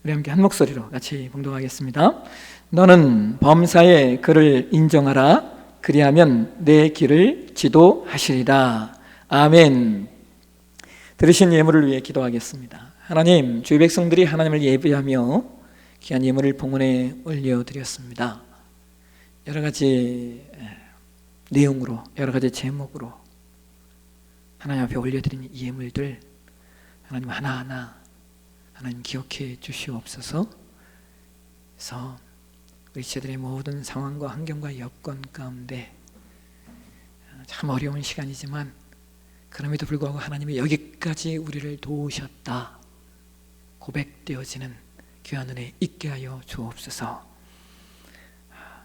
우리 함께 한 목소리로 같이 봉독하겠습니다. 너는 범사의 그를 인정하라. 그리하면 내 길을 지도하시리라. 아멘. 들으신 예물을 위해 기도하겠습니다. 하나님, 주의 백성들이 하나님을 예배하며 귀한 예물을 봉헌에 올려드렸습니다. 여러 가지 내용으로, 여러 가지 제목으로 하나님 앞에 올려드린 이 예물들 하나님 하나하나 하나님 기억해 주시옵소서. 그래서 우리 지체들의 모든 상황과 환경과 여건 가운데 참 어려운 시간이지만 그럼에도 불구하고 하나님이 여기까지 우리를 도우셨다 고백되어지는 귀한 은혜 있게 하여 주옵소서.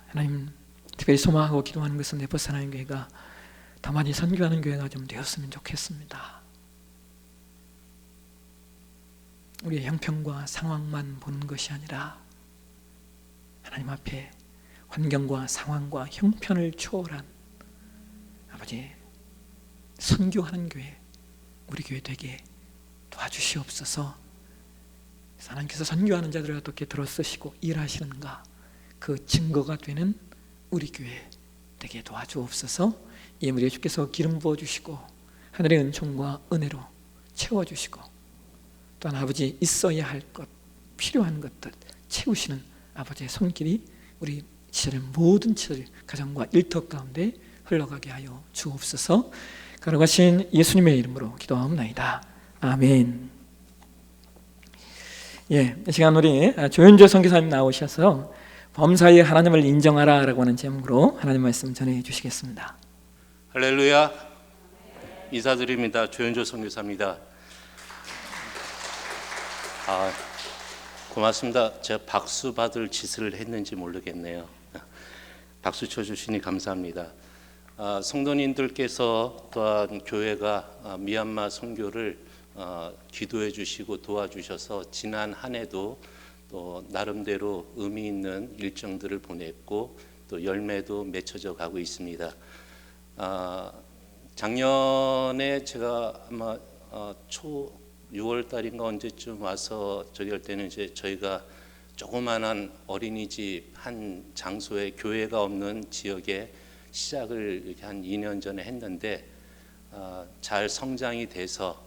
하나님, 특별히 소망하고 기도하는 것은 네버스 하나님 교회가 더 많이 선교하는 교회가 좀 되었으면 좋겠습니다. 우리의 형편과 상황만 보는 것이 아니라 하나님 앞에 환경과 상황과 형편을 초월한 아버지 선교하는 교회, 우리 교회 되게 도와주시옵소서. 하나님께서 선교하는 자들을 어떻게 들어쓰시고 일하시는가, 그 증거가 되는 우리 교회 되게 도와주옵소서. 예물에 주께서 기름 부어주시고 하늘의 은총과 은혜로 채워주시고 또한 아버지 있어야 할 것, 필요한 것들 채우시는 아버지의 손길이 우리 지체들 모든 지체들 가정과 일터 가운데 흘러가게 하여 주옵소서. 걸어가신 예수님의 이름으로 기도하옵나이다. 아멘. 이 시간 우리 조윤조 선교사님 나오셔서 범사에 하나님을 인정하라 라고 하는 제목으로 하나님 말씀 전해 주시겠습니다. 할렐루야. 인사드립니다. 조윤조 선교사입니다. 고맙습니다. 제가 박수 받을 짓을 했는지 모르겠네요. 박수 쳐주시니 감사합니다. 성도님들께서 또한 교회가 미얀마 선교를 기도해 주시고 도와주셔서 지난 한 해도 또 나름대로 의미 있는 일정들을 보냈고 또 열매도 맺혀져 가고 있습니다. 작년에 제가 아마 초 6월 달인가 언제쯤 와서 저기 할 때는 이제 저희가 조그만한 어린이집 한 장소에 교회가 없는 지역에 시작을 이렇게 한 2년 전에 했는데 잘 성장이 돼서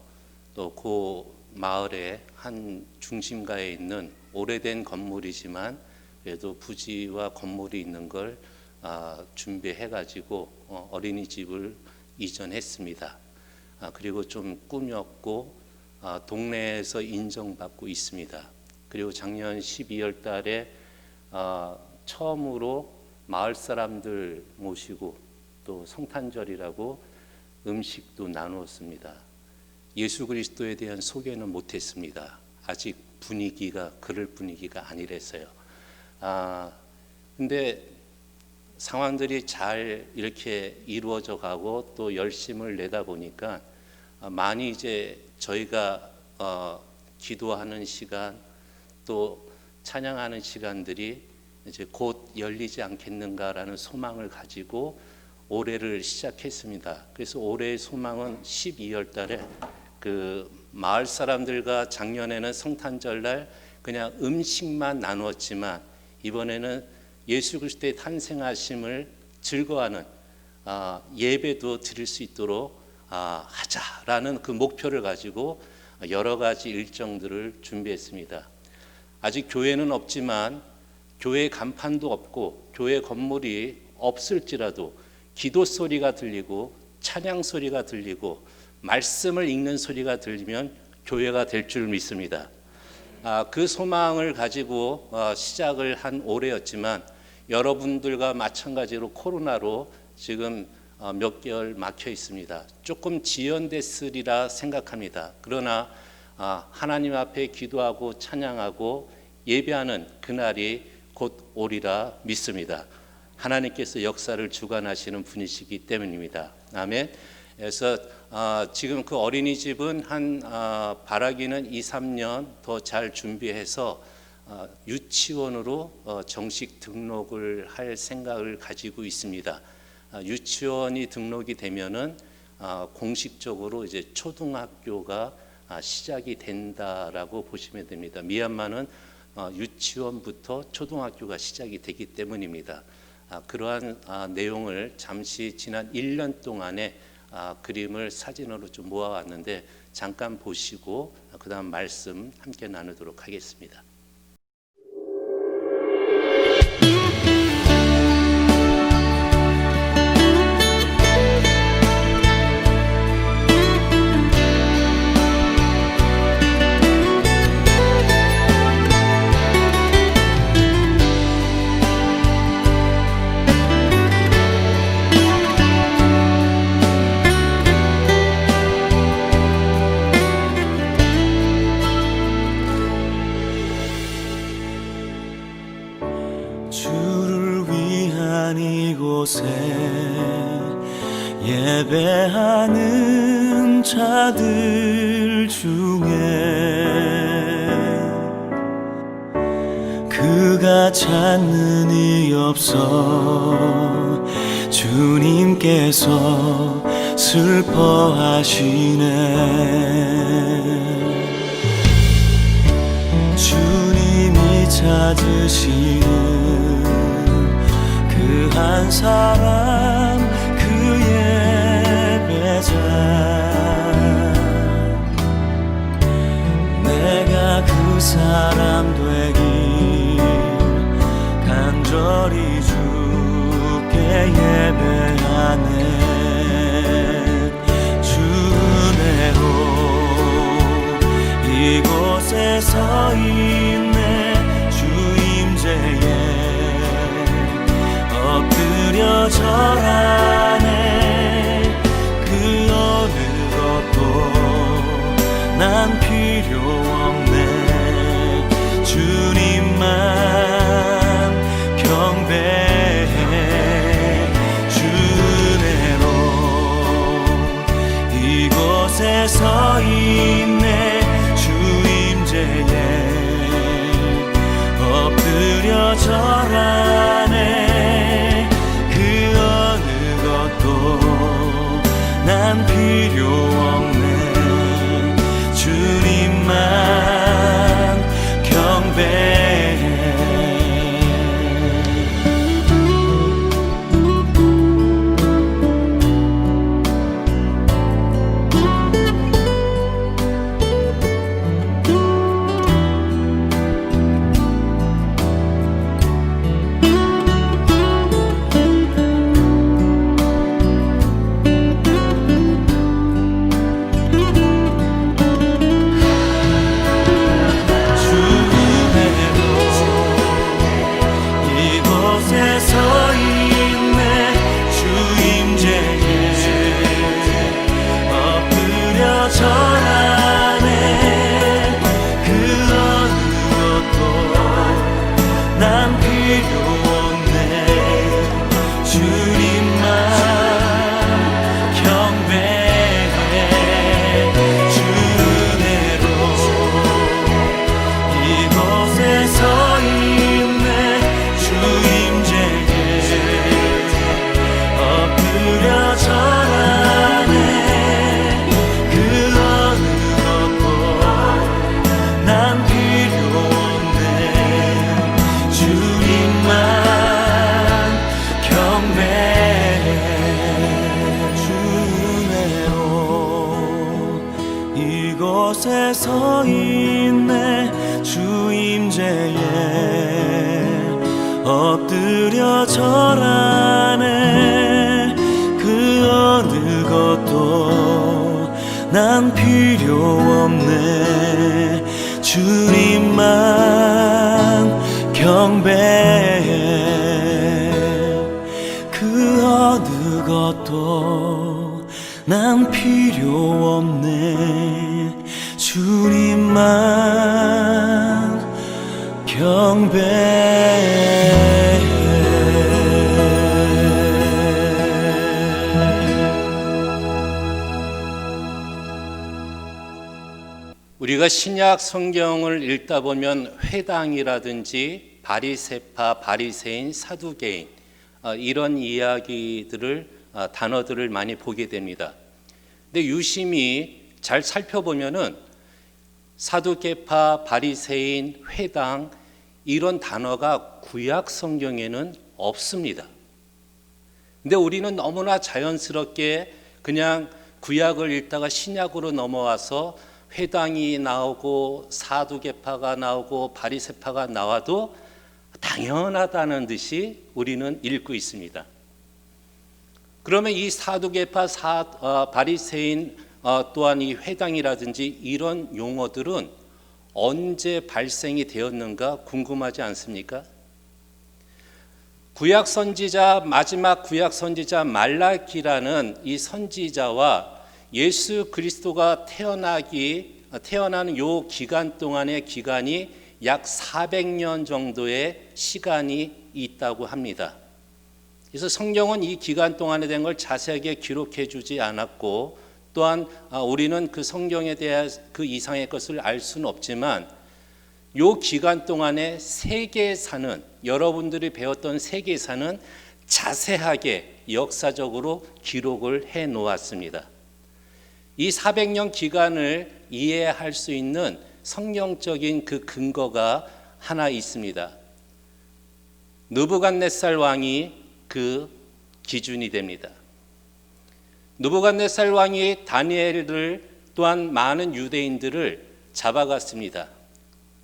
또 그 마을의 한 중심가에 있는 오래된 건물이지만 그래도 부지와 건물이 있는 걸 준비해가지고 어린이집을 이전했습니다. 그리고 좀 꾸몄고 동네에서 인정받고 있습니다. 그리고 작년 12월 달에 처음으로 마을 사람들 모시고 또 성탄절이라고 음식도 나누었습니다. 예수 그리스도에 대한 소개는 못했습니다. 아직 분위기가 그럴 분위기가 아니랬어요. 근데 상황들이 잘 이렇게 이루어져 가고 또 열심을 내다 보니까 많이 이제 저희가 기도하는 시간 또 찬양하는 시간들이 이제 곧 열리지 않겠는가라는 소망을 가지고 올해를 시작했습니다. 그래서 올해의 소망은 12월 달에 그 마을 사람들과 작년에는 성탄절날 그냥 음식만 나누었지만 이번에는 예수 그리스도의 탄생하심을 즐거워하는 예배도 드릴 수 있도록 하자라는 그 목표를 가지고 여러 가지 일정들을 준비했습니다. 아직 교회는 없지만 교회 간판도 없고 교회 건물이 없을지라도 기도 소리가 들리고 찬양 소리가 들리고 말씀을 읽는 소리가 들리면 교회가 될 줄 믿습니다. 그 소망을 가지고 시작을 한 올해였지만 여러분들과 마찬가지로 코로나로 지금 몇 개월 막혀 있습니다. 조금 지연됐으리라 생각합니다. 그러나 하나님 앞에 기도하고 찬양하고 예배하는 그날이 곧 오리라 믿습니다. 하나님께서 역사를 주관하시는 분이시기 때문입니다. 아멘. 그래서 지금 그 어린이집은 한 바라기는 2, 3년 더 잘 준비해서 유치원으로 정식 등록을 할 생각을 가지고 있습니다. 유치원이 등록이 되면은 공식적으로 이제 초등학교가 시작이 된다라고 보시면 됩니다. 미얀마는 유치원부터 초등학교가 시작이 되기 때문입니다. 그러한 내용을 잠시 지난 1년 동안에 그림을 사진으로 좀 모아왔는데 잠깐 보시고 그 다음 말씀 함께 나누도록 하겠습니다. 주를 위한 이곳에 예배하는 자들 중에 그가 찾는 이 없어 주님께서 슬퍼하시네. 주님이 찾으시는 그 한 사람 그 예배자, 내가 그 사람 되길 간절히 주께 예배하네. 주 은혜로 이곳에 서 있네. 주 임재에 엎드려 절하네. 그 어느 것도 난 필요 없네. 주님만 경배해. 주 은혜로 이곳에 서 있네. 주 임재에 엎드려 절하네. 난 필요 없네. 주님만 경배해. 이곳에 서 있네. 주 임재에 엎드려 절하네. 그 어느 것도 난 필요 없네. 주님만 경배해. 그 어느 것도 난 필요 없네. 주님만 경배해. 우리가 신약 성경을 읽다 보면 회당이라든지 바리새파, 바리새인, 사두개인 이런 이야기들을 단어들을 많이 보게 됩니다. 근데 유심히 잘 살펴보면은 사두개파, 바리새인, 회당 이런 단어가 구약 성경에는 없습니다. 근데 우리는 너무나 자연스럽게 그냥 구약을 읽다가 신약으로 넘어와서 회당이 나오고 사두개파가 나오고 바리새파가 나와도 당연하다는 듯이 우리는 읽고 있습니다. 그러면 이 사두개파, 바리새인 또한 이 회당이라든지 이런 용어들은 언제 발생이 되었는가 궁금하지 않습니까? 구약 선지자, 마지막 구약 선지자 말라기라는 이 선지자와 예수 그리스도가 태어나는 요 기간 동안의 기간이 약 400년 정도의 시간이 있다고 합니다. 그래서 성경은 이 기간 동안에 된 걸 자세하게 기록해 주지 않았고, 또한 우리는 그 성경에 대한 그 이상의 것을 알 수는 없지만 요 기간 동안에 세계사는, 여러분들이 배웠던 세계사는 자세하게 역사적으로 기록을 해 놓았습니다. 이 400년 기간을 이해할 수 있는 성경적인 그 근거가 하나 있습니다. 느부갓네살 왕이 그 기준이 됩니다. 느부갓네살 왕이 다니엘을 또한 많은 유대인들을 잡아갔습니다.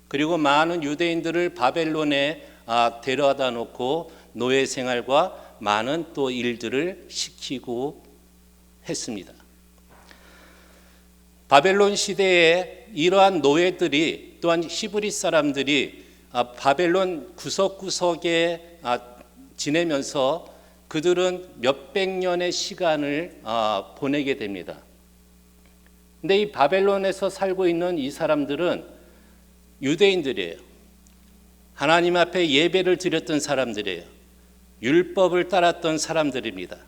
그리고 많은 유대인들을 바벨론에 데려다 놓고 노예 생활과 많은 또 일들을 시키고 했습니다. 바벨론 시대에 이러한 노예들이, 또한 히브리 사람들이 바벨론 구석구석에 지내면서 그들은 몇백 년의 시간을 보내게 됩니다. 근데 이 바벨론에서 살고 있는 이 사람들은 유대인들이에요. 하나님 앞에 예배를 드렸던 사람들이에요. 율법을 따랐던 사람들입니다.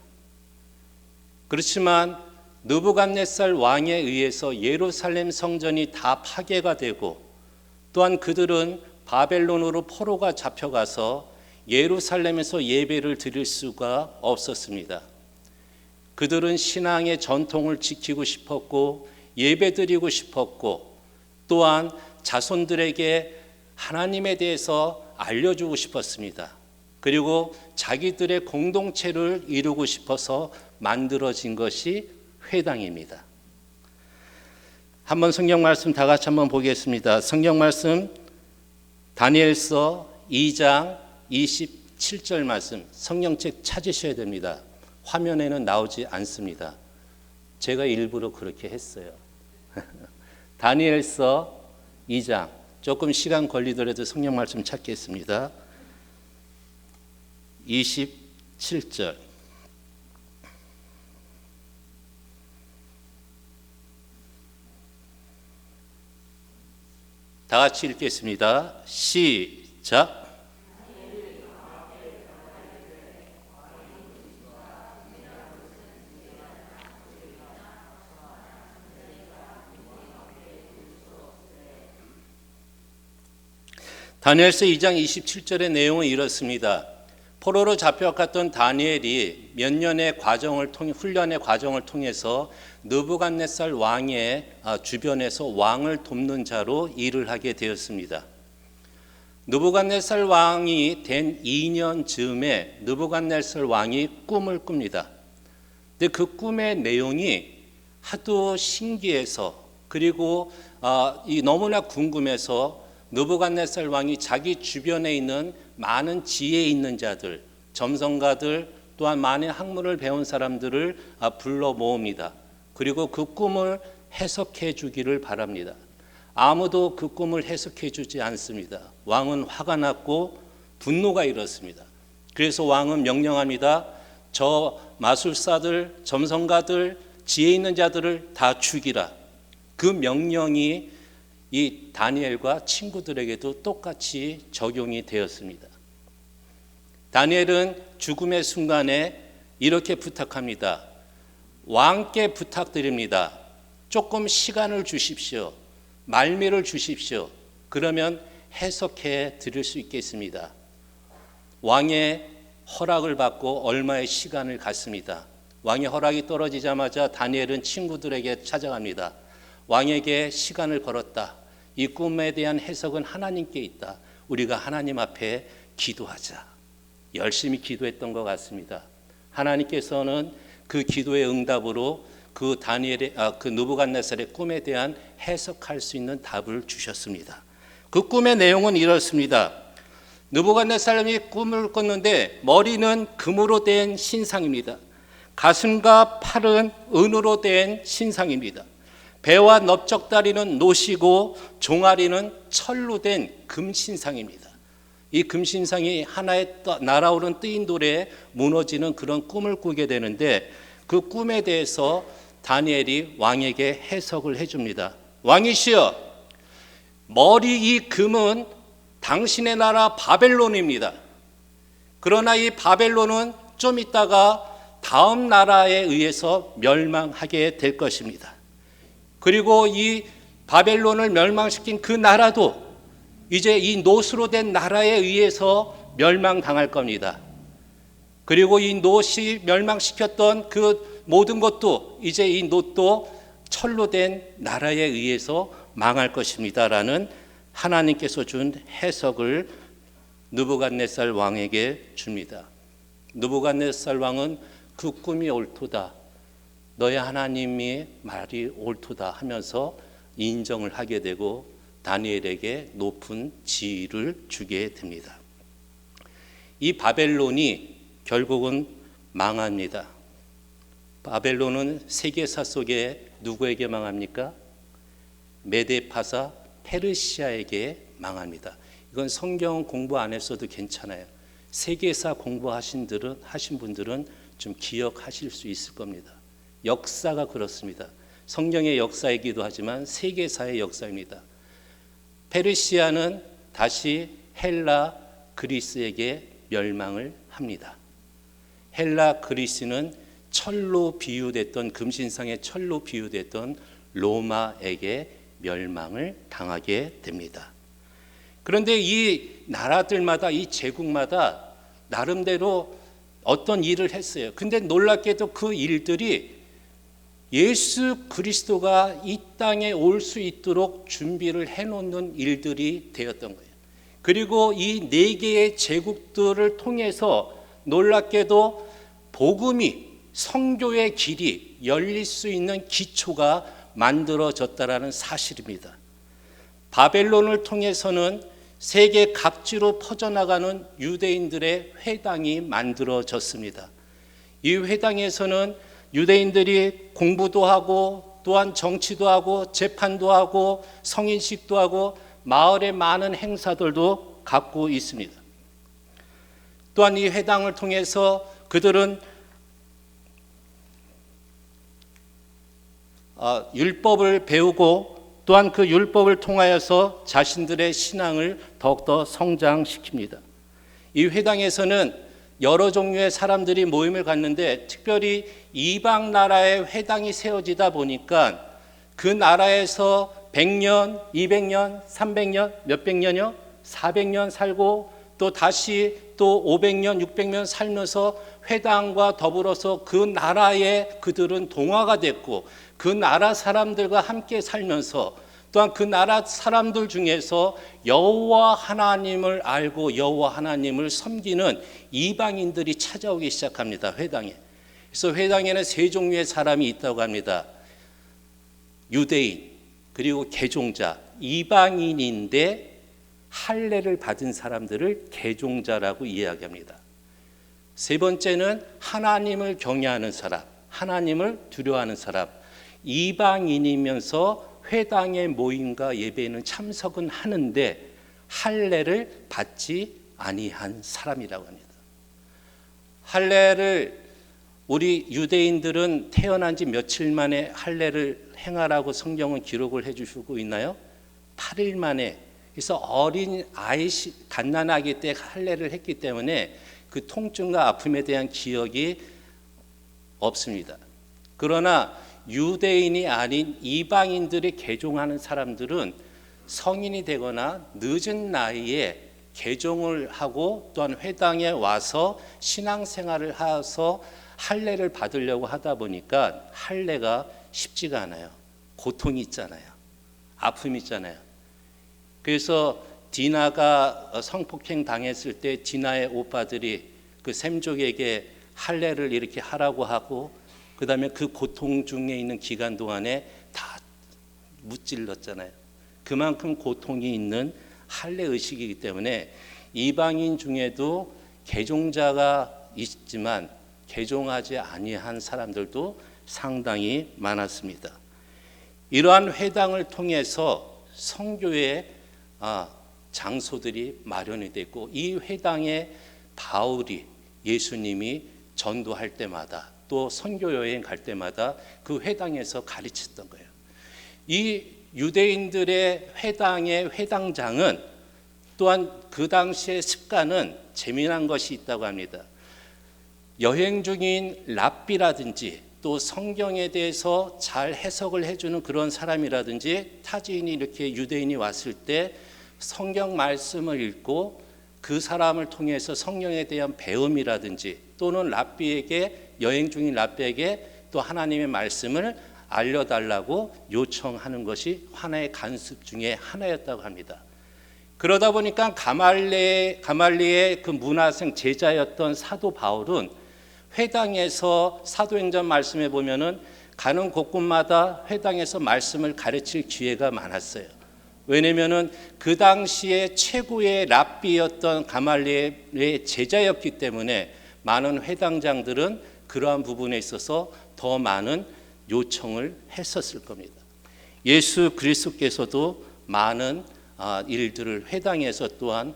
그렇지만 느부갓네살 왕에 의해서 예루살렘 성전이 다 파괴가 되고, 또한 그들은 바벨론으로 포로가 잡혀가서 예루살렘에서 예배를 드릴 수가 없었습니다. 그들은 신앙의 전통을 지키고 싶었고 예배 드리고 싶었고, 또한 자손들에게 하나님에 대해서 알려주고 싶었습니다. 그리고 자기들의 공동체를 이루고 싶어서 만들어진 것이 회당입니다. 한번 성경 말씀 다 같이 한번 보겠습니다. 성경 말씀 다니엘서 2장 27절 말씀, 성경책 찾으셔야 됩니다. 화면에는 나오지 않습니다. 제가 일부러 그렇게 했어요. 다니엘서 2장, 조금 시간 걸리더라도 성경 말씀 찾겠습니다. 27절. 다 같이 읽겠습니다. 시작. 다니엘서 2장 27절의 내용은 이렇습니다. 포로로 잡혀갔던 다니엘이 몇 년의 과정을 통해, 훈련의 과정을 통해서 느부갓네살 왕의 주변에서 왕을 돕는 자로 일을 하게 되었습니다. 느부갓네살 왕이 된 2년 즈음에 느부갓네살 왕이 꿈을 꿉니다. 근데 그 꿈의 내용이 하도 신기해서, 그리고 너무나 궁금해서 느부갓네살 왕이 자기 주변에 있는 많은 지혜 있는 자들, 점성가들, 또한 많은 학문을 배운 사람들을 불러 모읍니다. 그리고 그 꿈을 해석해 주기를 바랍니다. 아무도 그 꿈을 해석해 주지 않습니다. 왕은 화가 났고 분노가 일었습니다. 그래서 왕은 명령합니다. 저 마술사들, 점성가들, 지혜 있는 자들을 다 죽이라. 그 명령이 이 다니엘과 친구들에게도 똑같이 적용이 되었습니다. 다니엘은 죽음의 순간에 이렇게 부탁합니다. 왕께 부탁드립니다. 조금 시간을 주십시오. 말미를 주십시오. 그러면 해석해 드릴 수 있겠습니다. 왕의 허락을 받고 얼마의 시간을 갖습니다. 왕의 허락이 떨어지자마자 다니엘은 친구들에게 찾아갑니다. 왕에게 시간을 걸었다. 이 꿈에 대한 해석은 하나님께 있다. 우리가 하나님 앞에 기도하자. 열심히 기도했던 것 같습니다. 하나님께서는 그 기도의 응답으로 그 느부갓네살의 꿈에 대한 해석할 수 있는 답을 주셨습니다. 그 꿈의 내용은 이렇습니다. 느부갓네살이 꿈을 꿨는데 머리는 금으로 된 신상입니다. 가슴과 팔은 은으로 된 신상입니다. 배와 넓적다리는 노시고 종아리는 철로 된 금신상입니다. 이 금신상이 하나의 날아오른 뜨인 돌에 무너지는 그런 꿈을 꾸게 되는데 그 꿈에 대해서 다니엘이 왕에게 해석을 해줍니다. 왕이시여, 머리 이 금은 당신의 나라 바벨론입니다. 그러나 이 바벨론은 좀 있다가 다음 나라에 의해서 멸망하게 될 것입니다. 그리고 이 바벨론을 멸망시킨 그 나라도 이제 이 노스로 된 나라에 의해서 멸망당할 겁니다. 그리고 이 놋이 멸망시켰던 그 모든 것도 이제 이 놋도 철로 된 나라에 의해서 망할 것입니다라는 하나님께서 준 해석을 느부갓네살 왕에게 줍니다. 느부갓네살 왕은 그 꿈이 옳도다, 너의 하나님의 말이 옳도다 하면서 인정을 하게 되고 다니엘에게 높은 지위를 주게 됩니다. 이 바벨론이 결국은 망합니다. 바벨론은 세계사 속에 누구에게 망합니까? 메데파사 페르시아에게 망합니다. 이건 성경 공부 안 했어도 괜찮아요. 세계사 공부하신 분들은 좀 기억하실 수 있을 겁니다. 역사가 그렇습니다. 성경의 역사이기도 하지만 세계사의 역사입니다. 페르시아는 다시 헬라 그리스에게 멸망을 합니다. 헬라 그리스는 철로 비유됐던 금신상의 철로 비유됐던 로마에게 멸망을 당하게 됩니다. 그런데 이 나라들마다 이 제국마다 나름대로 어떤 일을 했어요. 근데 놀랍게도 그 일들이 예수 그리스도가 이 땅에 올 수 있도록 준비를 해놓는 일들이 되었던 거예요. 그리고 이 네 개의 제국들을 통해서 놀랍게도 복음이 성교의 길이 열릴 수 있는 기초가 만들어졌다라는 사실입니다. 바벨론을 통해서는 세계 각지로 퍼져나가는 유대인들의 회당이 만들어졌습니다. 이 회당에서는 유대인들이 공부도 하고 또한 정치도 하고 재판도 하고 성인식도 하고 마을의 많은 행사들도 갖고 있습니다. 또한 이 회당을 통해서 그들은 율법을 배우고 또한 그 율법을 통하여서 자신들의 신앙을 더욱더 성장시킵니다. 이 회당에서는 여러 종류의 사람들이 모임을 갖는데 특별히 이방 나라의 회당이 세워지다 보니까 그 나라에서 100년, 200년, 300년, 몇백 년이요? 400년 살고 또 다시 또 500년, 600년 살면서 회당과 더불어서 그 나라에 그들은 동화가 됐고 그 나라 사람들과 함께 살면서 또한 그 나라 사람들 중에서 여호와 하나님을 알고 여호와 하나님을 섬기는 이방인들이 찾아오기 시작합니다. 회당에. 그래서 회당에는 세 종류의 사람이 있다고 합니다. 유대인, 그리고 개종자, 이방인인데 할례를 받은 사람들을 개종자라고 이야기합니다. 세 번째는 하나님을 경외하는 사람, 하나님을 두려워하는 사람, 이방인이면서 회당의 모임과 예배에는 참석은 하는데 할례를 받지 아니한 사람이라고 합니다. 할례를 우리 유대인들은 태어난 지 며칠 만에 할례를 행하라고 성경은 기록을 해주시고 있나요? 8일 만에. 그래서 어린 아이 갓난아기 때 할례를 했기 때문에 그 통증과 아픔에 대한 기억이 없습니다. 그러나 유대인이 아닌 이방인들이 개종하는 사람들은 성인이 되거나 늦은 나이에 개종을 하고 또한 회당에 와서 신앙생활을 해서 할례를 받으려고 하다 보니까 할례가 쉽지가 않아요. 고통이 있잖아요. 아픔이 있잖아요. 그래서 디나가 성폭행 당했을 때 디나의 오빠들이 그 샘족에게 할례를 이렇게 하라고 하고 그다음에 그 고통 중에 있는 기간 동안에 다 무찔렀잖아요. 그만큼 고통이 있는 할례 의식이기 때문에 이방인 중에도 개종자가 있지만 개종하지 아니한 사람들도 상당히 많았습니다. 이러한 회당을 통해서 선교의 장소들이 마련이 됐고 이 회당에 바울이 예수님이 전도할 때마다 또 선교 여행 갈 때마다 그 회당에서 가르쳤던 거예요. 이 유대인들의 회당의 회당장은 또한 그 당시의 습관은 재미난 것이 있다고 합니다. 여행 중인 랍비라든지 또 성경에 대해서 잘 해석을 해주는 그런 사람이라든지 타지인이 이렇게 유대인이 왔을 때 성경 말씀을 읽고 그 사람을 통해서 성경에 대한 배움이라든지 또는 랍비에게 여행 중인 랍비에게 또 하나님의 말씀을 알려달라고 요청하는 것이 하나의 간습 중에 하나였다고 합니다. 그러다 보니까 가말리의 그 문화생 제자였던 사도 바울은 회당에서 사도행전 말씀에 보면은 가는 곳곳마다 회당에서 말씀을 가르칠 기회가 많았어요. 왜냐면은 그 당시에 최고의 랍비였던 가말리의 제자였기 때문에 많은 회당장들은 그러한 부분에 있어서 더 많은 요청을 했었을 겁니다. 예수 그리스도께서도 많은 일들을 회당에서 또한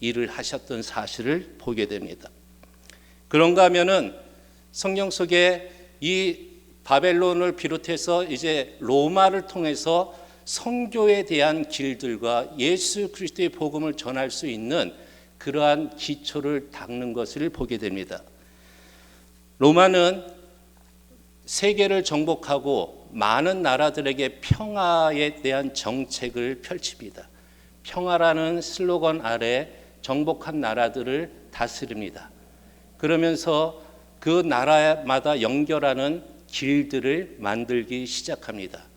일을 하셨던 사실을 보게 됩니다. 그런가 하면은 성경 속에 이 바벨론을 비롯해서 이제 로마를 통해서 선교에 대한 길들과 예수 그리스도의 복음을 전할 수 있는 그러한 기초를 닦는 것을 보게 됩니다. 로마는 세계를 정복하고 많은 나라들에게 평화에 대한 정책을 펼칩니다. 평화라는 슬로건 아래 정복한 나라들을 다스립니다. 그러면서 그 나라마다 연결하는 길들을 만들기 시작합니다.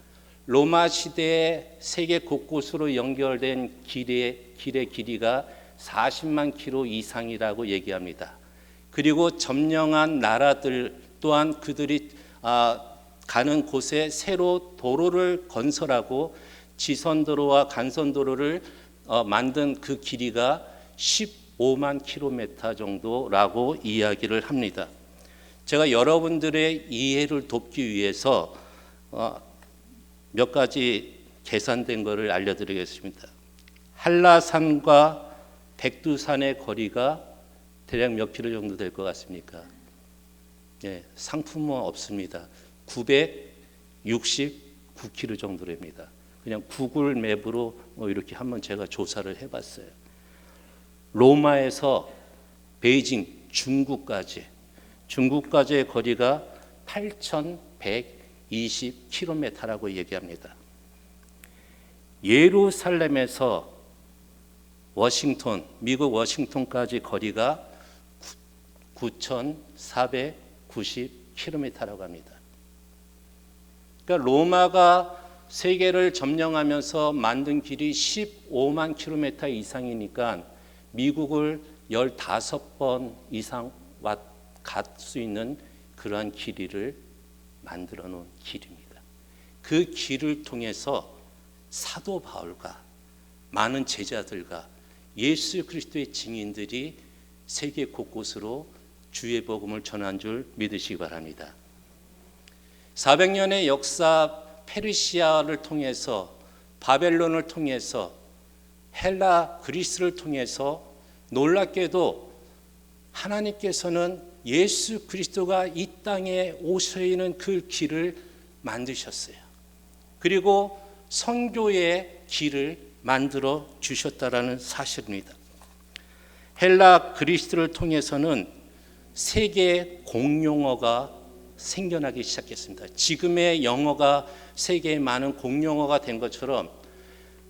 로마 시대에 세계 곳곳으로 연결된 길의 길이가 40만 킬로 이상이라고 얘기합니다. 그리고 점령한 나라들 또한 그들이 가는 곳에 새로 도로를 건설하고 지선도로와 간선도로를 만든 그 길이가 15만 킬로미터 정도라고 이야기를 합니다. 제가 여러분들의 이해를 돕기 위해서 몇 가지 계산된 것을 알려드리겠습니다. 한라산과 백두산의 거리가 대략 몇 킬로 정도 될 것 같습니까? 예, 상품은 없습니다. 969킬로 정도 됩니다. 그냥 구글 맵으로 이렇게 한번 제가 조사를 해봤어요. 로마에서 베이징, 중국까지의 거리가 8,120km라고 얘기합니다. 예루살렘에서 워싱턴, 미국 워싱턴까지 거리가 9,490km라고 합니다. 그러니까 로마가 세계를 점령하면서 만든 길이 15만 킬로미터 이상이니까 미국을 15번 이상 갈 수 있는 그러한 길이를 만들어 놓은 길입니다. 그 길을 통해서 사도 바울과 많은 제자들과 예수 그리스도의 증인들이 세계 곳곳으로 주의 복음을 전한 줄 믿으시기 바랍니다. 400년의 역사 페르시아를 통해서 바벨론을 통해서 헬라 그리스를 통해서 놀랍게도 하나님께서는 예수 그리스도가 이 땅에 오셔야 하는 그 길을 만드셨어요. 그리고 선교의 길을 만들어 주셨다라는 사실입니다. 헬라 그리스를 통해서는 세계 공용어가 생겨나기 시작했습니다. 지금의 영어가 세계의 많은 공용어가 된 것처럼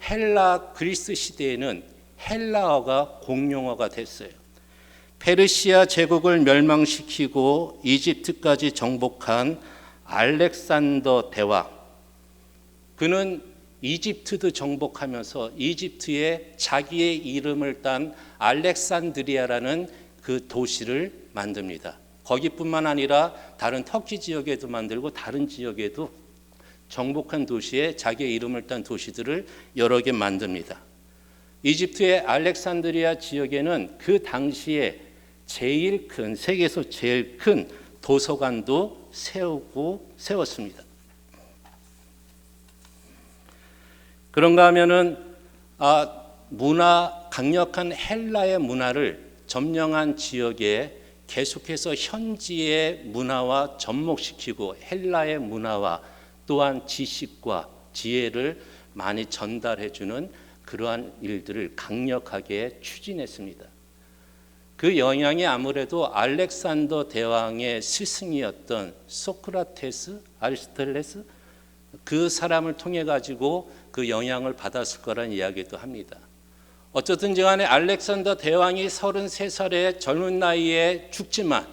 헬라 그리스 시대에는 헬라어가 공용어가 됐어요. 페르시아 제국을 멸망시키고 이집트까지 정복한 알렉산더 대왕, 그는 이집트도 정복하면서 이집트에 자기의 이름을 딴 알렉산드리아라는 그 도시를 만듭니다. 거기뿐만 아니라 다른 터키 지역에도 만들고 다른 지역에도 정복한 도시에 자기의 이름을 딴 도시들을 여러 개 만듭니다. 이집트의 알렉산드리아 지역에는 그 당시에 세계에서 제일 큰 도서관도 세웠습니다. 그런가 하면은 강력한 헬라의 문화를 점령한 지역에 계속해서 현지의 문화와 접목시키고 헬라의 문화와 또한 지식과 지혜를 많이 전달해주는 그러한 일들을 강력하게 추진했습니다. 그 영향이 아무래도 알렉산더 대왕의 스승이었던 소크라테스, 아리스토텔레스 그 사람을 통해 가지고 그 영향을 받았을 거란 이야기도 합니다. 어쨌든지 간에 알렉산더 대왕이 33살의 젊은 나이에 죽지만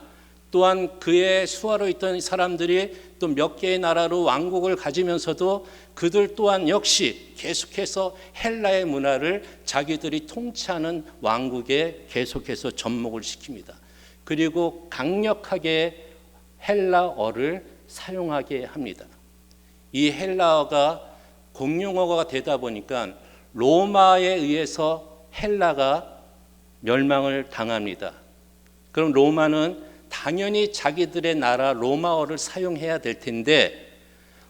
또한 그의 수하로 있던 사람들이 또 몇 개의 나라로 왕국을 가지면서도 그들 또한 역시 계속해서 헬라의 문화를 자기들이 통치하는 왕국에 계속해서 접목을 시킵니다. 그리고 강력하게 헬라어를 사용하게 합니다. 이 헬라어가 공용어가 되다 보니까 로마에 의해서 헬라가 멸망을 당합니다. 그럼 로마는 당연히 자기들의 나라 로마어를 사용해야 될 텐데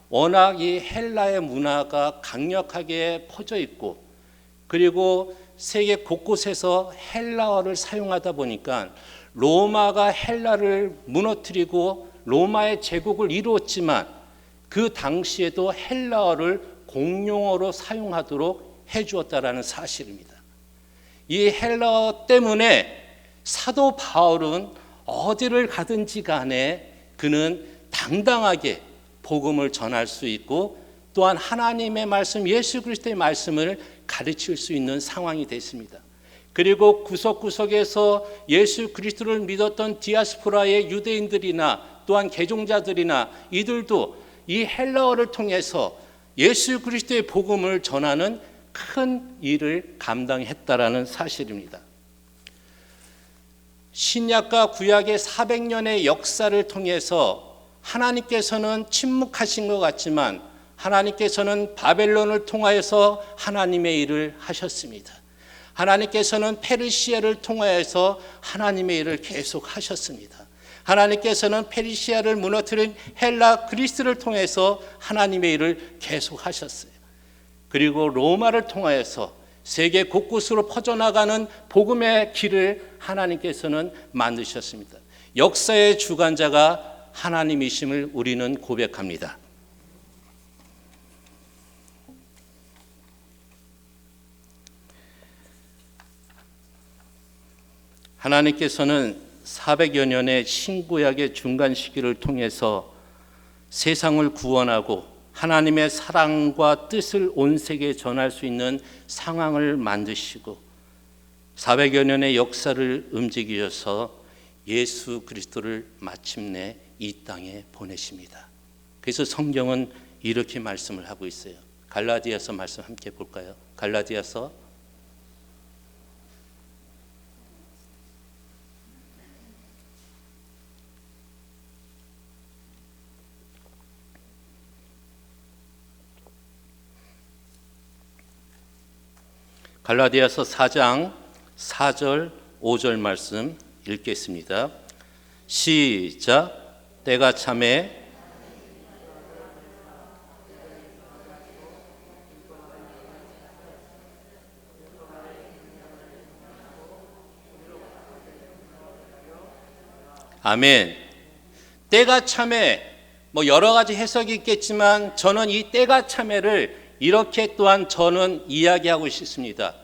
워낙 이 헬라의 문화가 강력하게 퍼져 있고 그리고 세계 곳곳에서 헬라어를 사용하다 보니까 로마가 헬라를 무너뜨리고 로마의 제국을 이루었지만 그 당시에도 헬라어를 공용어로 사용하도록 해주었다라는 사실입니다. 이 헬라어 때문에 사도 바울은 어디를 가든지 간에 그는 당당하게 복음을 전할 수 있고 또한 하나님의 말씀, 예수 그리스도의 말씀을 가르칠 수 있는 상황이 됐습니다. 그리고 구석구석에서 예수 그리스도를 믿었던 디아스포라의 유대인들이나 또한 개종자들이나 이들도 이 헬라어를 통해서 예수 그리스도의 복음을 전하는 큰 일을 감당했다라는 사실입니다. 신약과 구약의 400년의 역사를 통해서 하나님께서는 침묵하신 것 같지만 하나님께서는 바벨론을 통하여서 하나님의 일을 하셨습니다. 하나님께서는 페르시아를 통하여서 하나님의 일을 계속 하셨습니다. 하나님께서는 페르시아를 무너뜨린 헬라 그리스를 통해서 하나님의 일을 계속 하셨어요. 그리고 로마를 통하여서 세계 곳곳으로 퍼져나가는 복음의 길을 하나님께서는 만드셨습니다. 역사의 주관자가 하나님이심을 우리는 고백합니다. 하나님께서는 400여 년의 신구약의 중간 시기를 통해서 세상을 구원하고 하나님의 사랑과 뜻을 온 세계에 전할 수 있는 상황을 만드시고 400여 년의 역사를 움직이셔서 예수 그리스도를 마침내 이 땅에 보내십니다. 그래서 성경은 이렇게 말씀을 하고 있어요. 갈라디아서 말씀 함께 볼까요? 갈라디아서 4장 4절 5절 말씀 읽겠습니다. 시작. 때가 참에 아멘. 때가 참에 여러 가지 해석이 있겠지만 저는 이 때가 참에를 이렇게 또한 저는 이야기하고 싶습니다.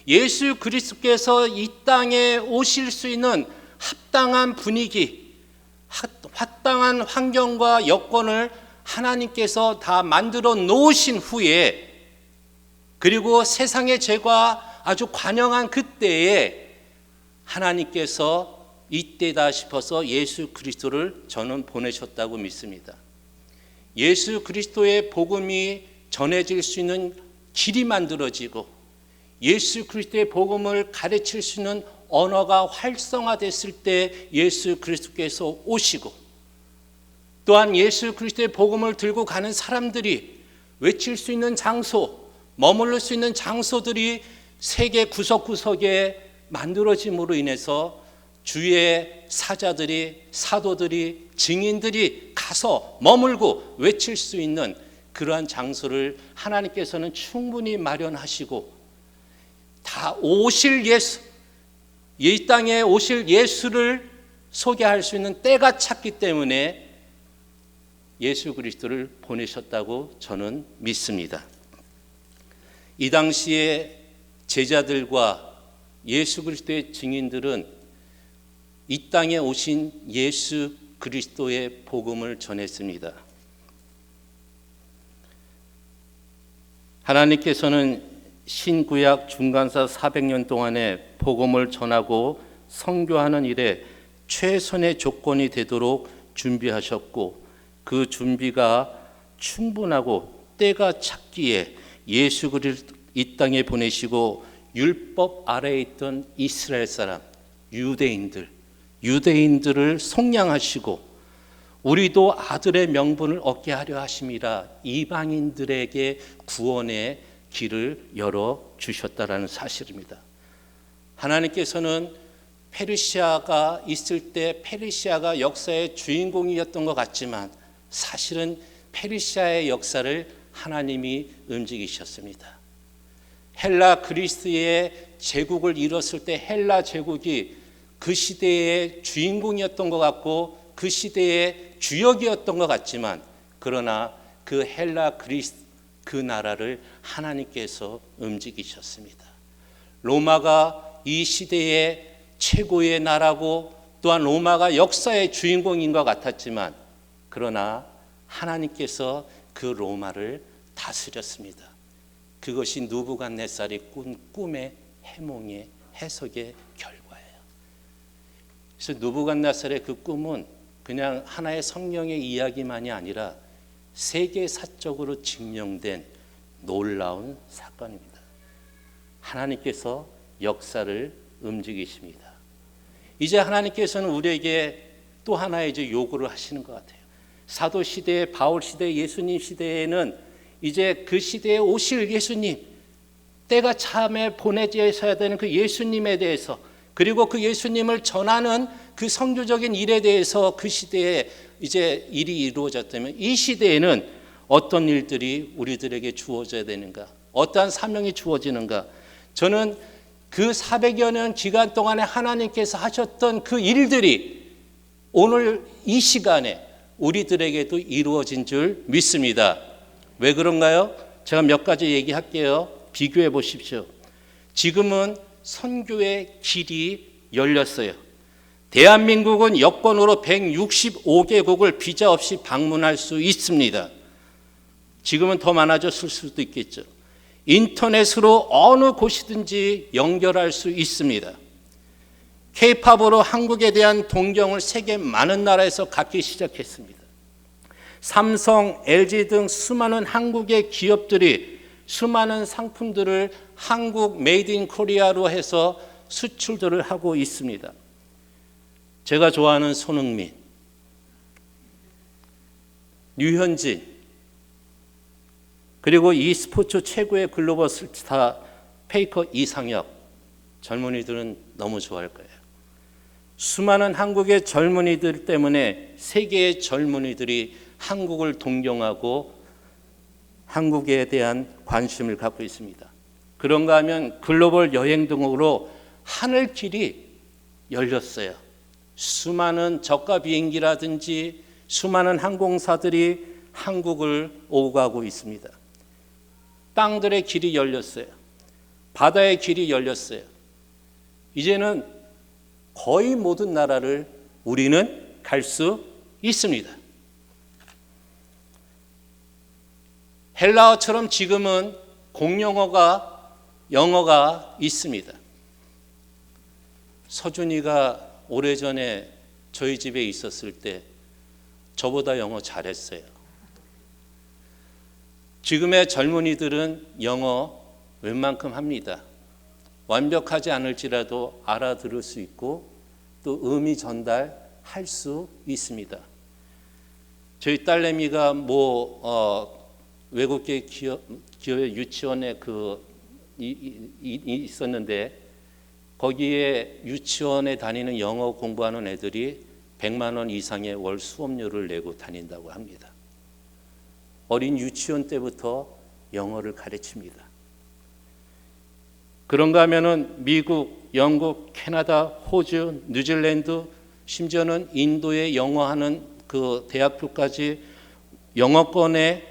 예수 그리스도께서 이 땅에 오실 수 있는 합당한 분위기, 합당한 환경과 여건을 하나님께서 다 만들어 놓으신 후에 그리고 세상의 죄가 아주 관영한 그때에 하나님께서 이때다 싶어서 예수 그리스도를 저는 보내셨다고 믿습니다. 예수 그리스도의 복음이 전해질 수 있는 길이 만들어지고 예수 그리스도의 복음을 가르칠 수 있는 언어가 활성화됐을 때 예수 그리스도께서 오시고, 또한 예수 그리스도의 복음을 들고 가는 사람들이 외칠 수 있는 장소, 머무를 수 있는 장소들이 세계 구석구석에 만들어짐으로 인해서 주의 사자들이, 사도들이, 증인들이 가서 머물고 외칠 수 있는 그러한 장소를 하나님께서는 충분히 마련하시고, 다 오실 예수, 이 땅에 오실 예수를 소개할 수 있는 때가 찼기 때문에 예수 그리스도를 보내셨다고 저는 믿습니다. 이 당시에 제자들과 예수 그리스도의 증인들은 이 땅에 오신 예수 그리스도의 복음을 전했습니다. 하나님께서는 신구약 중간사 400년 동안에 복음을 전하고 선교하는 일에 최선의 조건이 되도록 준비하셨고, 그 준비가 충분하고 때가 찼기에 예수 그리스도 이 땅에 보내시고, 율법 아래에 있던 이스라엘 사람, 유대인들을 속량하시고 우리도 아들의 명분을 얻게 하려 하심이라 이방인들에게 구원의 길을 열어주셨다라는 사실입니다. 하나님께서는 페르시아가 있을 때 페르시아가 역사의 주인공이었던 것 같지만 사실은 페르시아의 역사를 하나님이 움직이셨습니다. 헬라 그리스의 제국을 이뤘을 때 헬라 제국이 그 시대의 주인공이었던 것 같고 그 시대의 주역이었던 것 같지만, 그러나 그 헬라 그리스 그 나라를 하나님께서 움직이셨습니다. 로마가 이 시대의 최고의 나라고 또한 로마가 역사의 주인공인 것 같았지만, 그러나 하나님께서 그 로마를 다스렸습니다. 그것이 느부갓네살이 꾼 꿈의 해몽의 해석의 결과예요. 그래서 느부갓네살의 그 꿈은 그냥 하나의 성경의 이야기만이 아니라 세계사적으로 증명된 놀라운 사건입니다. 하나님께서 역사를 움직이십니다. 이제 하나님께서는 우리에게 또 하나의 이제 요구를 하시는 것 같아요. 사도 시대, 바울 시대, 예수님 시대에는 이제 그 시대에 오실 예수님, 때가 참에 보내셔야 되는 그 예수님에 대해서, 그리고 그 예수님을 전하는 그 선교적인 일에 대해서 그 시대에 이제 일이 이루어졌다면, 이 시대에는 어떤 일들이 우리들에게 주어져야 되는가, 어떠한 사명이 주어지는가. 저는 그 400여 년 기간 동안에 하나님께서 하셨던 그 일들이 오늘 이 시간에 우리들에게도 이루어진 줄 믿습니다. 왜 그런가요? 제가 몇 가지 얘기할게요. 비교해 보십시오. 지금은 선교의 길이 열렸어요. 대한민국은 여권으로 165개국을 비자 없이 방문할 수 있습니다. 지금은 더 많아졌을 수도 있겠죠. 인터넷으로 어느 곳이든지 연결할 수 있습니다. K-팝으로 한국에 대한 동경을 세계 많은 나라에서 갖기 시작했습니다. 삼성, LG 등 수많은 한국의 기업들이 수많은 상품들을 한국 메이드 인 코리아로 해서 수출들을 하고 있습니다. 제가 좋아하는 손흥민, 류현진, 그리고 e스포츠 최고의 글로벌 스타 페이커 이상혁, 젊은이들은 너무 좋아할 거예요. 수많은 한국의 젊은이들 때문에 세계의 젊은이들이 한국을 동경하고 한국에 대한 관심을 갖고 있습니다. 그런가 하면 글로벌 여행 등으로 하늘길이 열렸어요. 수많은 저가 비행기라든지 수많은 항공사들이 한국을 오고 가고 있습니다. 땅들의 길이 열렸어요. 바다의 길이 열렸어요. 이제는 거의 모든 나라를 우리는 갈 수 있습니다. 헬라어처럼 지금은 영어가 있습니다. 서준이가 오래전에 저희 집에 있었을 때 저보다 영어 잘했어요. 지금의 젊은이들은 영어 웬만큼 합니다. 완벽하지 않을지라도 알아들을 수 있고 또 의미 전달할 수 있습니다. 저희 딸내미가 외국계 기업의 유치원에 있었는데 거기에 유치원에 다니는 영어 공부하는 애들이 100만 원 이상의 월 수업료를 내고 다닌다고 합니다. 어린 유치원 때부터 영어를 가르칩니다. 그런가 하면은 미국, 영국, 캐나다, 호주, 뉴질랜드, 심지어는 인도에 영어하는 그 대학교까지 영어권에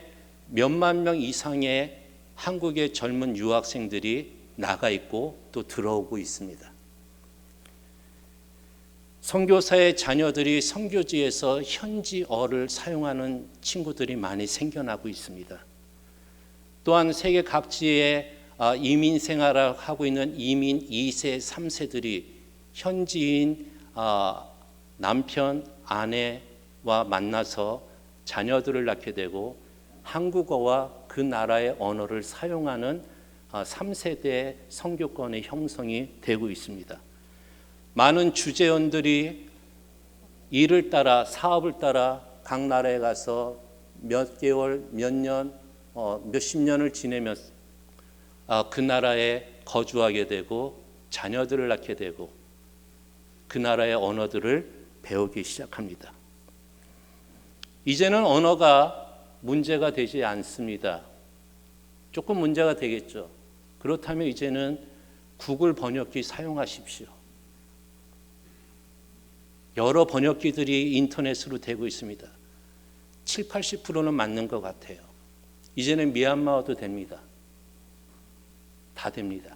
몇만 명 이상의 한국의 젊은 유학생들이 나가 있고 또 들어오고 있습니다. 선교사의 자녀들이 선교지에서 현지어를 사용하는 친구들이 많이 생겨나고 있습니다. 또한 세계 각지에 이민 생활을 하고 있는 이민 2세, 3세들이 현지인 남편, 아내와 만나서 자녀들을 낳게 되고 한국어와 그 나라의 언어를 사용하는 3세대 선교권의 형성이 되고 있습니다. 많은 주재원들이 일을 따라 사업을 따라 각 나라에 가서 몇 개월, 몇 년, 몇십 년을 지내면서 그 나라에 거주하게 되고 자녀들을 낳게 되고 그 나라의 언어들을 배우기 시작합니다. 이제는 언어가 문제가 되지 않습니다. 조금 문제가 되겠죠. 그렇다면 이제는 구글 번역기 사용하십시오. 여러 번역기들이 인터넷으로 되고 있습니다. 7, 80%는 맞는 것 같아요. 이제는 미얀마어도 됩니다. 다 됩니다.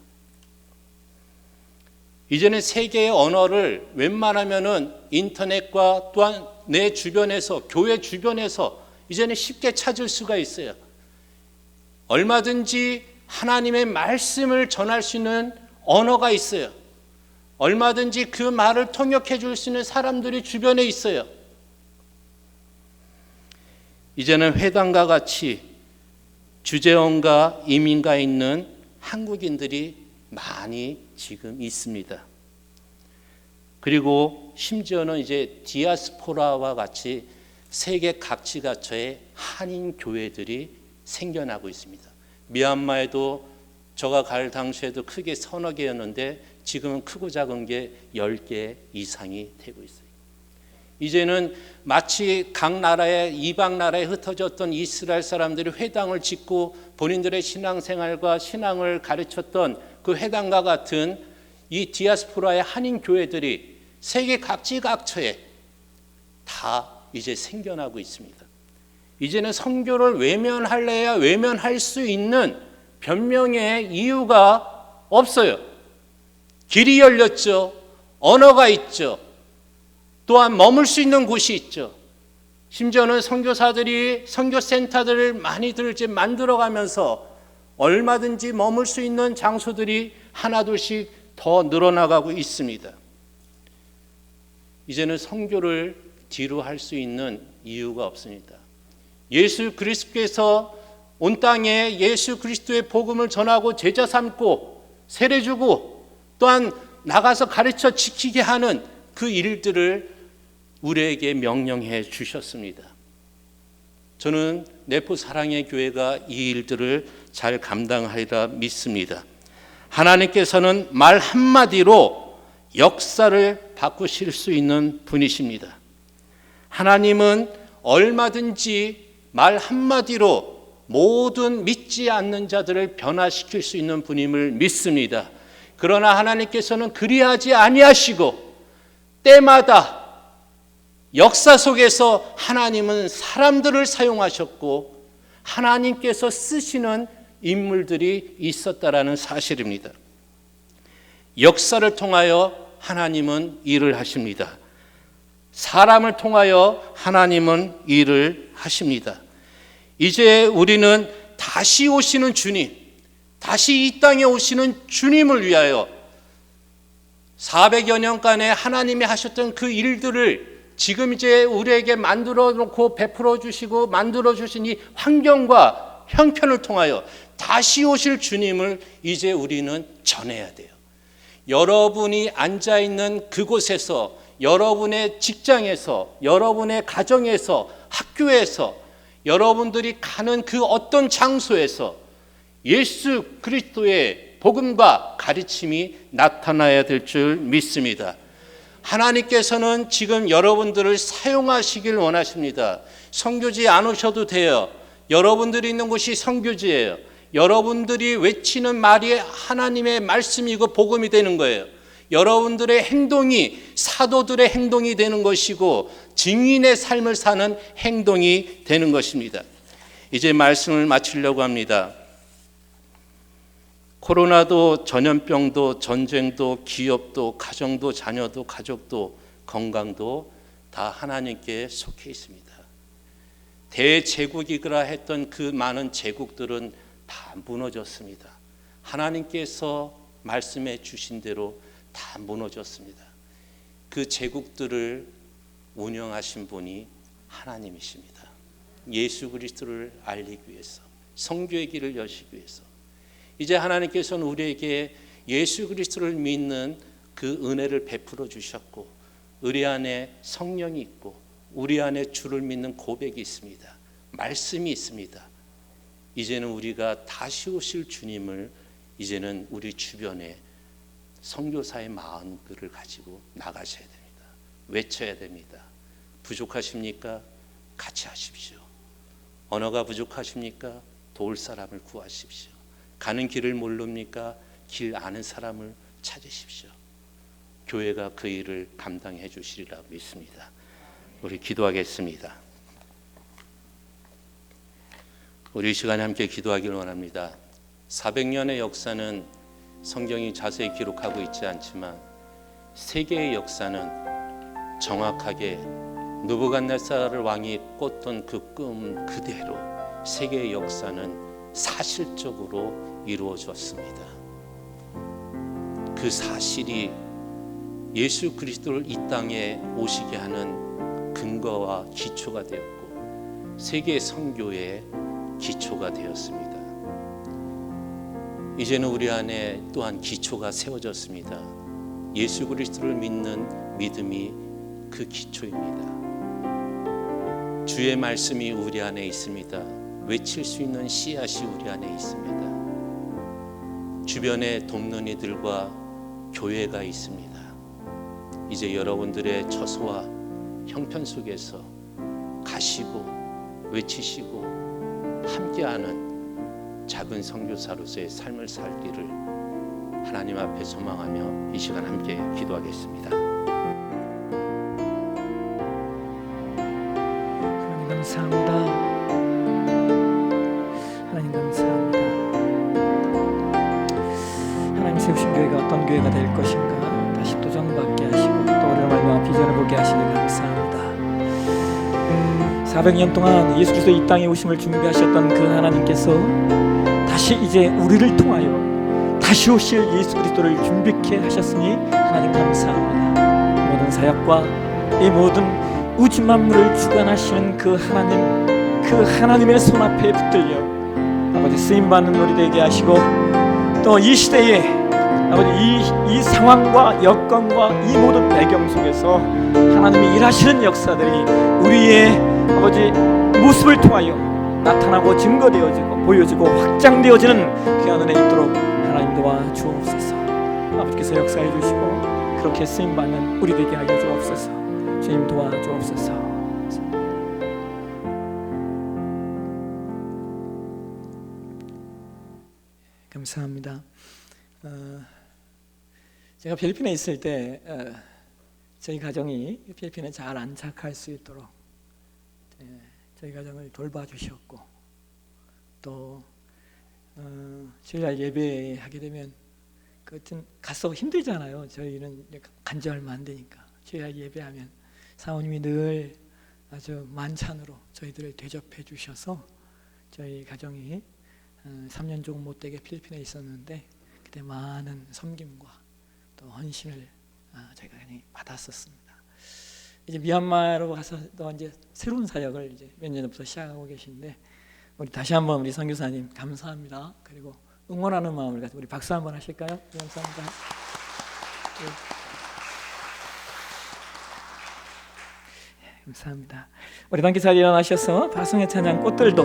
이제는 세계의 언어를 웬만하면은 인터넷과 또한 내 주변에서, 교회 주변에서 이제는 쉽게 찾을 수가 있어요. 얼마든지 하나님의 말씀을 전할 수 있는 언어가 있어요. 얼마든지 그 말을 통역해 줄 수 있는 사람들이 주변에 있어요. 이제는 회당과 같이 주재원과 이민가 있는 한국인들이 많이 지금 있습니다. 그리고 심지어는 이제 디아스포라와 같이 세계 각지각처의 한인 교회들이 생겨나고 있습니다. 미얀마에도 저가 갈 당시에도 크게 서너 개였는데 지금은 크고 작은 게 10개 이상이 되고 있어요. 이제는 마치 각 나라의 이방 나라에 흩어졌던 이스라엘 사람들이 회당을 짓고 본인들의 신앙생활과 신앙을 가르쳤던 그 회당과 같은 이 디아스포라의 한인 교회들이 세계 각지각처에 다 이제 생겨나고 있습니다. 이제는 선교를 외면할래야 외면할 수 있는 변명의 이유가 없어요. 길이 열렸죠. 언어가 있죠. 또한 머물 수 있는 곳이 있죠. 심지어는 선교사들이 선교센터들을 많이들 이제 만들어가면서 얼마든지 머물 수 있는 장소들이 하나둘씩 더 늘어나가고 있습니다. 이제는 선교를 뒤로 할 수 있는 이유가 없습니다. 예수 그리스도께서 온 땅에 예수 그리스도의 복음을 전하고 제자 삼고 세례 주고 또한 나가서 가르쳐 지키게 하는 그 일들을 우리에게 명령해 주셨습니다. 저는 내포 사랑의 교회가 이 일들을 잘 감당하리라 믿습니다. 하나님께서는 말 한마디로 역사를 바꾸실 수 있는 분이십니다. 하나님은 얼마든지 말 한마디로 모든 믿지 않는 자들을 변화시킬 수 있는 분임을 믿습니다. 그러나 하나님께서는 그리하지 아니하시고 때마다 역사 속에서 하나님은 사람들을 사용하셨고 하나님께서 쓰시는 인물들이 있었다라는 사실입니다. 역사를 통하여 하나님은 일을 하십니다. 사람을 통하여 하나님은 일을 하십니다. 이제 우리는 다시 오시는 주님, 다시 이 땅에 오시는 주님을 위하여 400여 년간에 하나님이 하셨던 그 일들을 지금 이제 우리에게 만들어 놓고 베풀어 주시고 만들어 주신 이 환경과 형편을 통하여 다시 오실 주님을 이제 우리는 전해야 돼요. 여러분이 앉아있는 그곳에서, 여러분의 직장에서, 여러분의 가정에서, 학교에서, 여러분들이 가는 그 어떤 장소에서 예수 그리스도의 복음과 가르침이 나타나야 될 줄 믿습니다. 하나님께서는 지금 여러분들을 사용하시길 원하십니다. 선교지 안 오셔도 돼요. 여러분들이 있는 곳이 선교지예요. 여러분들이 외치는 말이 하나님의 말씀이고 복음이 되는 거예요. 여러분들의 행동이 사도들의 행동이 되는 것이고 증인의 삶을 사는 행동이 되는 것입니다. 이제 말씀을 마치려고 합니다. 코로나도 전염병도 전쟁도 기업도 가정도 자녀도 가족도 건강도 다 하나님께 속해 있습니다. 대제국이라 했던 그 많은 제국들은 다 무너졌습니다. 하나님께서 말씀해 주신 대로 다 무너졌습니다. 그 제국들을 운영하신 분이 하나님이십니다. 예수 그리스도를 알리기 위해서, 선교의 길을 여시기 위해서 이제 하나님께서는 우리에게 예수 그리스도를 믿는 그 은혜를 베풀어 주셨고 우리 안에 성령이 있고 우리 안에 주를 믿는 고백이 있습니다. 말씀이 있습니다. 이제는 우리가 다시 오실 주님을 이제는 우리 주변에 선교사의 마음들을 가지고 나가셔야 됩니다. 외쳐야 됩니다. 부족하십니까? 같이 하십시오. 언어가 부족하십니까? 도울 사람을 구하십시오. 가는 길을 모릅니까? 길 아는 사람을 찾으십시오. 교회가 그 일을 감당해 주시리라 믿습니다. 우리 기도하겠습니다. 우리 이 시간에 함께 기도하기를 원합니다. 400년의 역사는 성경이 자세히 기록하고 있지 않지만 세계의 역사는 정확하게 느부갓네살 왕이 꿨던 그 꿈 그대로 세계의 역사는 사실적으로 이루어졌습니다. 그 사실이 예수 그리스도를 이 땅에 오시게 하는 근거와 기초가 되었고 세계 선교의 기초가 되었습니다. 이제는 우리 안에 또한 기초가 세워졌습니다. 예수 그리스도를 믿는 믿음이 그 기초입니다. 주의 말씀이 우리 안에 있습니다. 외칠 수 있는 씨앗이 우리 안에 있습니다. 주변에 돕는 이들과 교회가 있습니다. 이제 여러분들의 처소와 형편 속에서 가시고 외치시고 함께하는 작은 선교사로서의 삶을 살기를 하나님 앞에 소망하며 이 시간 함께 기도하겠습니다. 하나님 감사합니다. 하나님 감사합니다. 하나님 세우신 교회가 어떤 교회가 될 것인가 다시 도전받게 하시고 또 우리를 말미암아 비전을 보게 하시니 감사합니다. 400년 동안 예수 그리스도 이 땅에 오심을 준비하셨던 그 하나님께서 다시 이제 우리를 통하여 다시 오실 예수 그리스도를 준비케 하셨으니 하나님 감사합니다. 모든 사역과 이 모든 우주 만물을 주관하시는 그 하나님의 손 앞에 붙들려 아버지 쓰임받는 우리 되게 하시고 또 이 시대에 아버지 이 상황과 여건과 이 모든 배경 속에서 하나님이 일하시는 역사들이 우리의 아버지 모습을 통하여 나타나고 증거되어지고 보여지고 확장되어지는 귀한 은혜 있도록 하나님 도와주옵소서. 아버지께서 역사해 주시고 그렇게 쓰임받는 우리 되게 하여 주옵소서. 주님 도와주옵소서. 감사합니다. 제가 필리핀에 있을 때 저희 가정이 필리핀에 잘 안착할 수 있도록 저희 가정을 돌봐주셨고 또 주일날 예배하게 되면 그것은 가서 힘들잖아요. 저희는 간지 얼마 안 되니까 주일날 예배하면 사모님이 늘 아주 만찬으로 저희들을 대접해 주셔서 저희 가정이 3년 조금 못되게 필리핀에 있었는데 그때 많은 섬김과 또 헌신을 저희가 받았었습니다. 이제 미얀마로 가서 또 이제 새로운 사역을 이제 몇 년 전부터 시작하고 계신데 우리 다시 한번 우리 선교사님 감사합니다. 그리고 응원하는 마음을 가지고 우리 박수 한번 하실까요? 감사합니다. 감사합니다. 우리 단기사 일어나셔서 파송의 찬양 꽃들도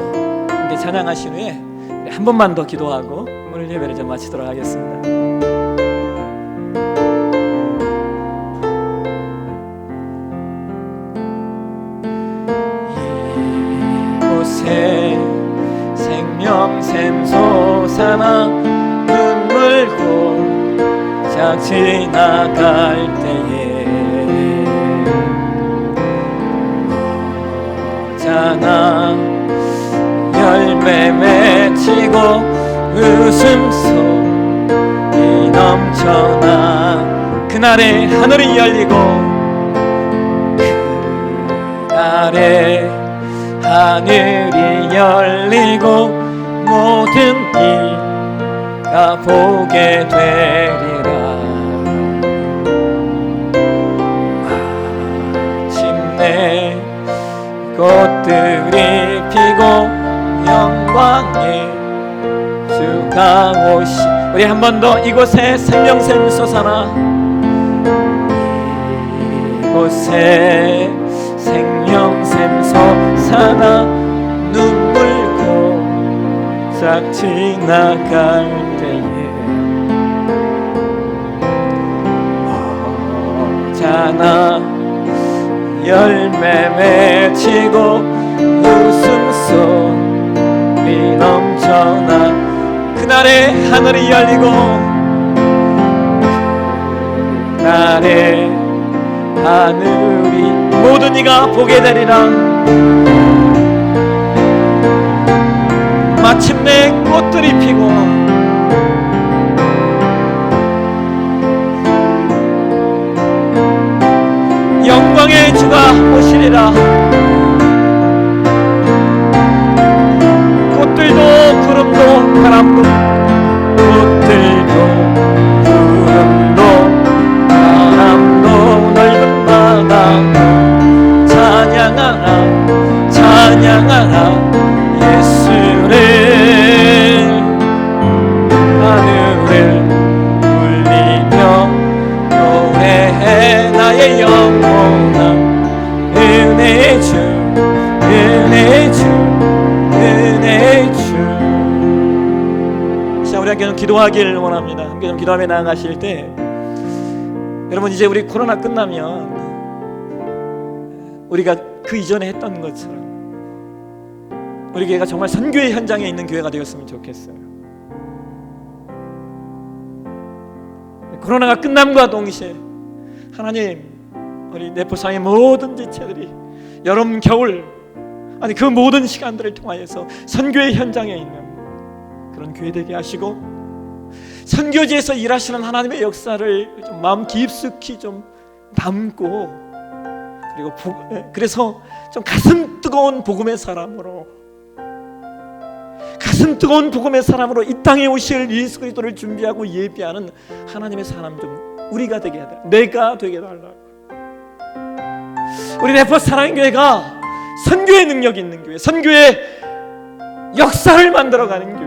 함께 찬양하신 후에 우리 한 번만 더 기도하고 오늘 예배를 좀 마치도록 하겠습니다. 이곳에 생명샘 솟아나 눈물 고작 지나갈 때에 나 열매 맺히고 웃음소리 넘쳐나 그날에 하늘이 열리고 그날에 하늘이 열리고 모든 이가 보게 되리라. 마침내 꽃들이 피고 영광의 주가 오시. 우리 한 번 더 이곳에 생명샘 솟아나 이곳에 생명샘 솟아나 눈물 고작 지나갈 때에 오잖아 열매 맺히고 웃음소리 넘쳐나 그날에 하늘이 열리고 그날에 하늘이 모든 이가 보게 되리라. 마침내 꽃들이 피고 영광의 주가 오시리라. 꽃들도 구름도 바람도 꽃들도 구름도 바람도 넓은 바다 찬양하라 찬양하라 예수를 하늘을 울리며 노래해 나의 영혼아 은혜의 주 은혜의 주 은혜의 주. 자, 우리 함께 좀 기도하길 원합니다. 함께 좀 기도하며 나아가실 때 여러분 이제 우리 코로나 끝나면 우리가 그 이전에 했던 것처럼 우리 교회가 정말 선교의 현장에 있는 교회가 되었으면 좋겠어요. 코로나가 끝남과 동시에 하나님 우리 내포상의 모든 지체들이 여름 겨울 아니 그 모든 시간들을 통하여서 선교의 현장에 있는 그런 교회 되게 하시고 선교지에서 일하시는 하나님의 역사를 좀 마음 깊숙이 좀 담고 그리고 그래서 좀 가슴 뜨거운 복음의 사람으로 가슴 뜨거운 복음의 사람으로 이 땅에 오실 예수 그리스도를 준비하고 예비하는 하나님의 사람 좀 우리가 되게 해야 돼. 내가 되게 해달라고. 우리 레포 사랑교회가 선교의 능력이 있는 교회, 선교의 역사를 만들어가는 교회.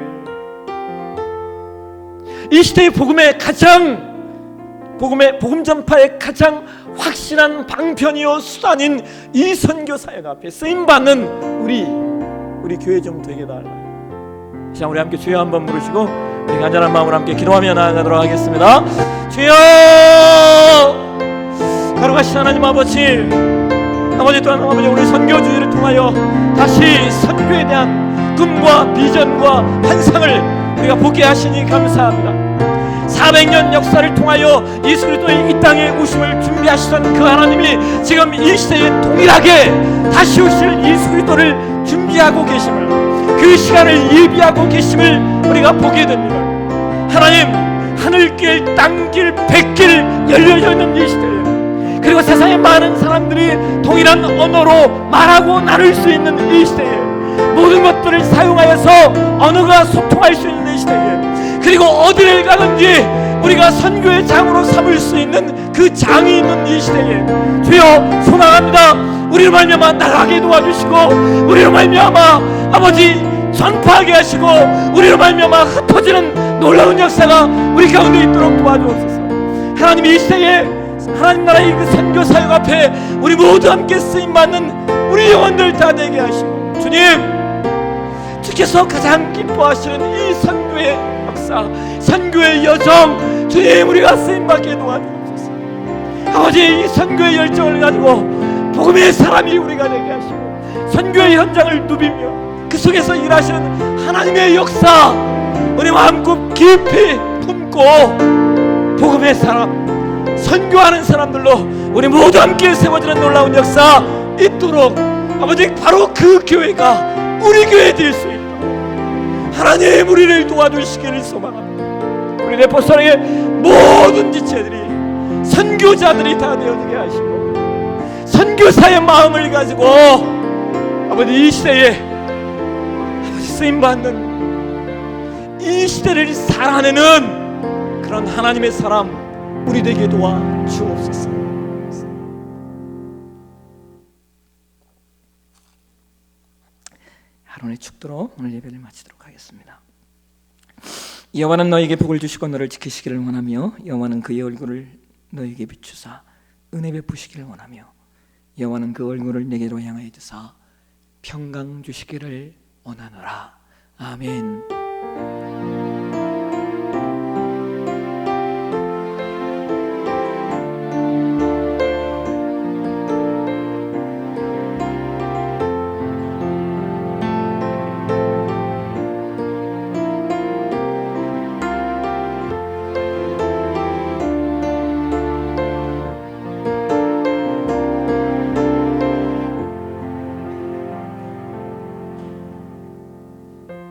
이 시대의 복음의 복음 전파의 가장 확실한 방편이요 수단인 이 선교 사역 앞에 쓰임 받는 우리 교회 좀 되게 달라. 자, 우리 함께 주여 한번 부르시고 우리 간절한 마음으로 함께 기도하며 나아가도록 하겠습니다. 주여, 거룩하신 하나님 아버지 또한 아버지 우리 선교주의를 통하여 다시 선교에 대한 꿈과 비전과 환상을 우리가 보게 하시니 감사합니다. 400년 역사를 통하여 예수 그리스도의 이 땅에 오심을 준비하시던 그 하나님이 지금 이 시대에 동일하게 다시 오실 예수 그리스도를 준비하고 계심을, 그 시간을 예비하고 계심을 우리가 보게 됩니다. 하나님, 하늘길 땅길 백길 열려져 있는 이 시대에, 그리고 세상의 많은 사람들이 동일한 언어로 말하고 나눌 수 있는 이 시대에, 모든 것들을 사용하여서 언어가 소통할 수 있는 이 시대에, 그리고 어디를 가든지 우리가 선교의 장으로 삼을 수 있는 그 장이 있는 이 시대에 주여 소망합니다. 우리로 말미암아 나가게 도와주시고, 우리로 말미암아 아버지 선포하게 하시고 우리로 말미암아 흩어지는 놀라운 역사가 우리 가운데 있도록 도와주옵소서. 하나님, 이 시대에 하나님 나라의 그 선교 사역 앞에 우리 모두 함께 쓰임받는 우리 영혼들 다 되게 하시고, 주님, 주께서 가장 기뻐하시는 이 선교의 역사, 선교의 여정, 주님, 우리가 쓰임받게 도와주옵소서. 아버지, 이 선교의 열정을 가지고 복음의 사람이 우리가 되게 하시고, 선교의 현장을 누비며 그 속에서 일하시는 하나님의 역사 우리 마음껏 깊이 품고 복음의 사람, 선교하는 사람들로 우리 모두 함께 세워지는 놀라운 역사 있도록, 아버지, 바로 그 교회가 우리 교회 될 수 있도록 하나님 우리를 도와주시기를 소망합니다. 우리 레포선의 모든 지체들이 선교자들이 다 되어지게 하시고, 선교사의 마음을 가지고 아버지, 이 시대에 아버지 쓰임받는 이 시대를 살아내는 그런 하나님의 사람 우리 되게 도와 주옵소서. 하루의 축도로 오늘 예배를 마치도록 하겠습니다. 여호와는 너에게 복을 주시고 너를 지키시기를 원하며, 여호와는 그의 얼굴을 너에게 비추사 은혜 베푸시기를 원하며, 여호와는 그 얼굴을 내게로 향하여 드사 평강 주시기를 원하노라. 아멘.